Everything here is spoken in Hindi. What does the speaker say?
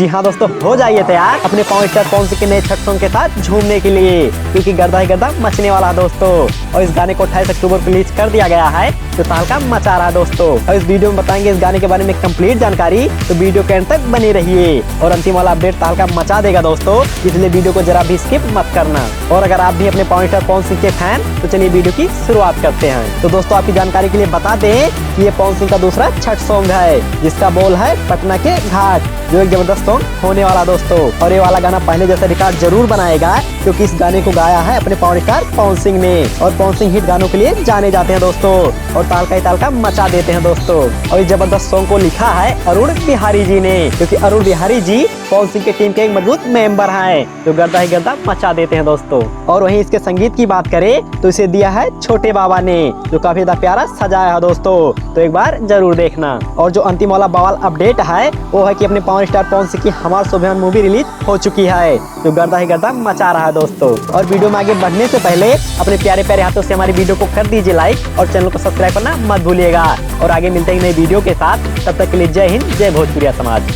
जी हाँ दोस्तों, हो जाइए तैयार अपने पवन स्टार पवन सिंह के नए छठ सॉन्ग के साथ झूमने के लिए, क्योंकि गर्दा ही गर्दा मचने वाला है दोस्तों। और इस गाने को 28 अक्टूबर को रिलीज कर दिया गया है, जो तहलका मचा रहा है दोस्तों। और इस वीडियो में बताएंगे इस गाने के बारे में कंप्लीट जानकारी, तो वीडियो के अंत तक बने रहिए। और अंतिम वाला अपडेट तहलका मचा देगा दोस्तों, इसलिए वीडियो को जरा भी स्किप मत करना। और अगर आप भी अपने पवन स्टार पवन सिंह के फैन, तो चलिए वीडियो की शुरुआत करते हैं। तो दोस्तों आपकी जानकारी के लिए बता दें कि ये पवन सिंह का दूसरा छठ सॉन्ग है, जिसका बोल है पटना के घाट, जो एक जबरदस्त सॉन्ग होने वाला दोस्तों। और ये वाला गाना पहले जैसा रिकॉर्ड जरूर बनाएगा, क्योंकि इस गाने को गाया है अपने पवन स्टार पवन सिंह ने। और पवन सिंह हिट गानों के लिए जाने जाते हैं दोस्तों, और तहलका मचा देते हैं दोस्तों। और इस जबरदस्त सॉन्ग को लिखा है अरुण बिहारी जी ने, क्योंकि अरुण बिहारी जी पवन सिंह के टीम के एक मजबूत मेंबर हैं, जो गर्दा ही गर्दा मचा देते हैं दोस्तों। और वहीं इसके संगीत की बात करें तो इसे दिया है छोटे बाबा ने, जो काफी ज्यादा प्यारा सजाया है दोस्तों, तो एक बार जरूर देखना। और जो अंतिम वाला बवाल अपडेट है वो है कि अपने पवन स्टार पवन सिंह की हमार सुबह मूवी रिलीज हो चुकी है, जो गर्दा ही गर्दा मचा रहा है दोस्तों। और वीडियो में आगे बढ़ने से पहले अपने प्यारे प्यारे हाथों से हमारी वीडियो को कर दीजिए लाइक, और चैनल को सब्सक्राइब करना मत भूलिएगा। और आगे मिलते हैं नई वीडियो के साथ, तब तक के लिए जय हिंद, जय भोजपुरिया समाज।